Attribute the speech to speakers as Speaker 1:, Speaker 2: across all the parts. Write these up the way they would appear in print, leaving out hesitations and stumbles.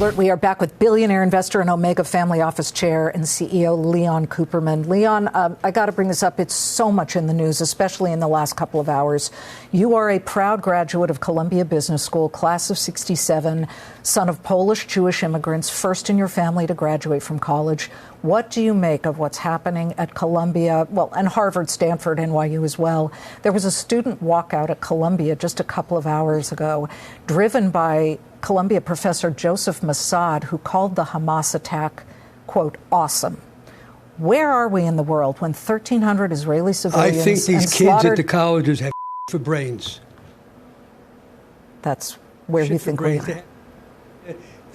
Speaker 1: We are back with billionaire investor and Omega Family Office Chair and CEO Leon Cooperman. Leon, I got to bring this up. It's so much in the news, especially in the last couple of hours. You are a proud graduate of Columbia Business School, class of '67, son of Polish Jewish immigrants, first in your family to graduate from college. What do you make of what's happening at Columbia, well, and Harvard, Stanford, NYU as well? There was a student walkout at Columbia just a couple of hours ago, driven by Columbia professor Joseph Mossad, who called the Hamas attack, quote, awesome. Where are we in the world when 1,300 Israeli civilians
Speaker 2: I think these kids at the colleges have for brains.
Speaker 1: That's where you think we are.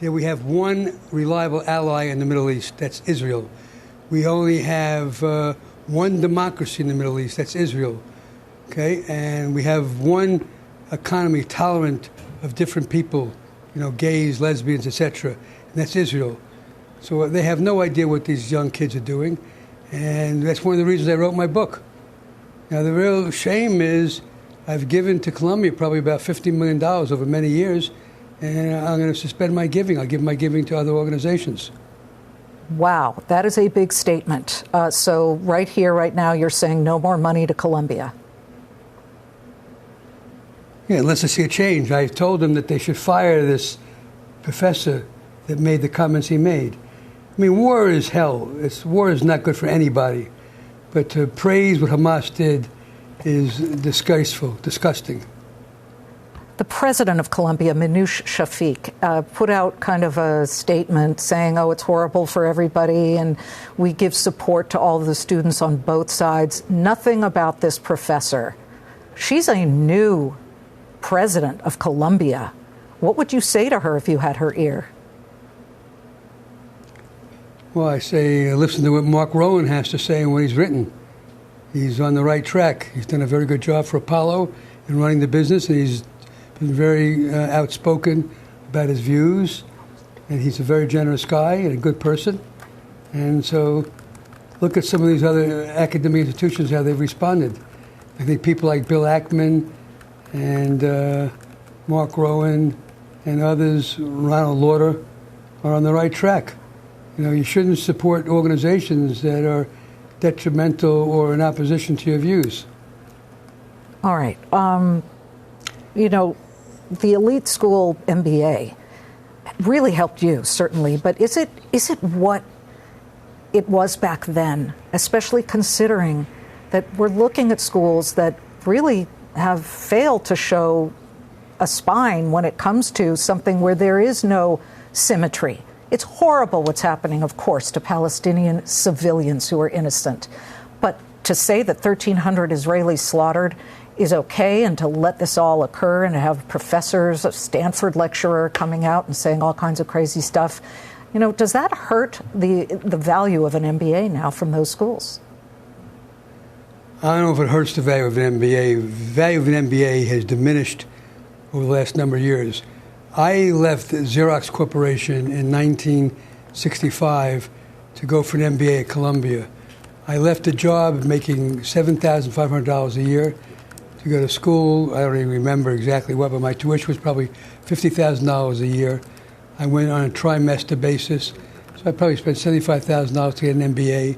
Speaker 2: We have one reliable ally in the Middle East, that's Israel. We only have one democracy in the Middle East, that's Israel. Okay, and we have one economy tolerant of different people, you know, gays, lesbians, etc., and that's Israel. So they have no idea what these young kids are doing, and that's one of the reasons I wrote my book. Now, the real shame is I've given to Columbia probably about $50 million over many years, and I'm going to suspend my giving. I'll give my giving to other organizations.
Speaker 1: Wow, that is a big statement. So right here, right now, you're saying no more money to Columbia.
Speaker 2: Yeah, unless I see a change. I told them that they should fire this professor that made the comments he made. I mean, war is hell. War is not good for anybody. But to praise what Hamas did is disgraceful, disgusting.
Speaker 1: The president of Columbia, Minouche Shafik, put out kind of a statement saying, oh, it's horrible for everybody, and we give support to all of the students on both sides. Nothing about this professor. She's a new president of Columbia. What would you say to her if you had her ear?
Speaker 2: Well, I say listen to what Mark Rowan has to say and what he's written. He's on the right track. He's done a very good job for Apollo in running the business, and he's been very outspoken about his views, and he's a very generous guy and a good person. And so look at some of these other academic institutions, how they've responded. I think people like Bill Ackman and Mark Rowan and others, Ronald Lauder, are on the right track. You know, you shouldn't support organizations that are detrimental or in opposition to your views.
Speaker 1: All right. You know, the elite school MBA really helped you, certainly, but is it what it was back then, especially considering that we're looking at schools that really have failed to show a spine when it comes to something where there is no symmetry? It's horrible what's happening, of course, to Palestinian civilians who are innocent. But to say that 1,300 Israelis slaughtered is okay, and to let this all occur and to have professors, a Stanford lecturer coming out and saying all kinds of crazy stuff, you know, does that hurt the value of an MBA now from those schools?
Speaker 2: I don't know if it hurts the value of an MBA. The value of an MBA has diminished over the last number of years. I left Xerox Corporation in 1965 to go for an MBA at Columbia. I left a job making $7,500 a year to go to school. I don't even remember exactly what, but my tuition was probably $50,000 a year. I went on a trimester basis, so I probably spent $75,000 to get an MBA,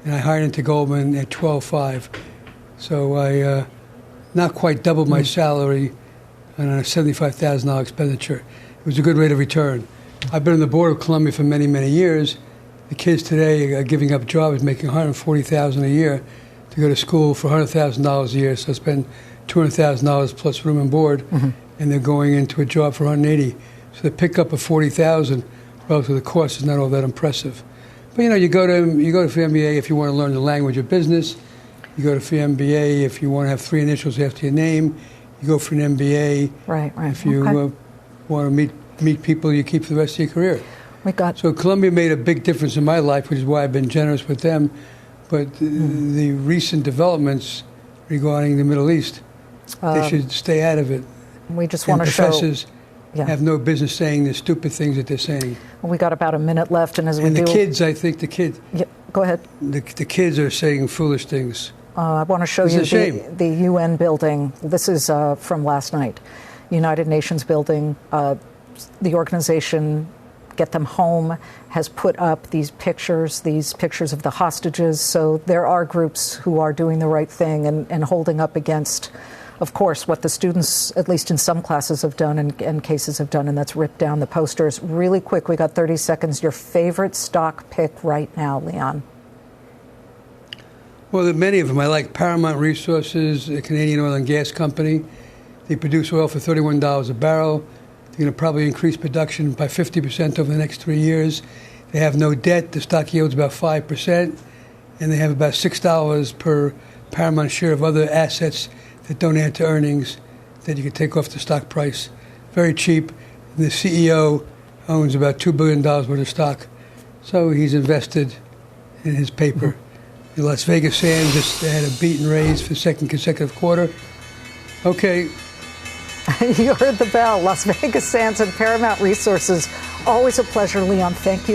Speaker 2: and I hired into Goldman at $12,500. So I not quite doubled my salary on a $75,000 expenditure. It was a good rate of return. I've been on the board of Columbia for many, many years. The kids today are giving up jobs, making $140,000 a year to go to school for $100,000 a year. So spend $200,000 plus room and board, and they're going into a job for $180,000. So the pickup of $40,000 relative to the cost is not all that impressive. But you know, you go to MBA if you want to learn the language of business. You go to MBA if you want to have three initials after your name. You go for an MBA.
Speaker 1: Right.
Speaker 2: If you want to meet people you keep for the rest of your career. So Columbia made a big difference in my life, which is why I've been generous with them. But the recent developments regarding the Middle East, they should stay out of it.
Speaker 1: We just want to show
Speaker 2: professors have no business saying the stupid things that they're saying.
Speaker 1: Well, we got about a minute left, and
Speaker 2: the kids, I think the kids.
Speaker 1: Yeah, go ahead.
Speaker 2: The kids are saying foolish things.
Speaker 1: I want to show you the UN building. This is from last night. United Nations building. The organization get them home, has put up these pictures of the hostages. So there are groups who are doing the right thing and holding up against, of course, what the students, at least in some classes, have done and cases have done, and that's ripped down the posters. Really quick, we got 30 seconds. Your favorite stock pick right now, Leon?
Speaker 2: Well, there are many of them. I like Paramount Resources, a Canadian oil and gas company. They produce oil for $31 a barrel. They're going to probably increase production by 50% over the next 3 years. They have no debt. The stock yield's about 5%. And they have about $6 per Paramount share of other assets that don't add to earnings that you can take off the stock price. Very cheap. And the CEO owns about $2 billion worth of stock. So he's invested in his paper. The Las Vegas Sands just had a beat and raise for the second consecutive quarter. Okay.
Speaker 1: You heard the bell. Las Vegas Sands and Paramount Resources. Always a pleasure, Leon. Thank you.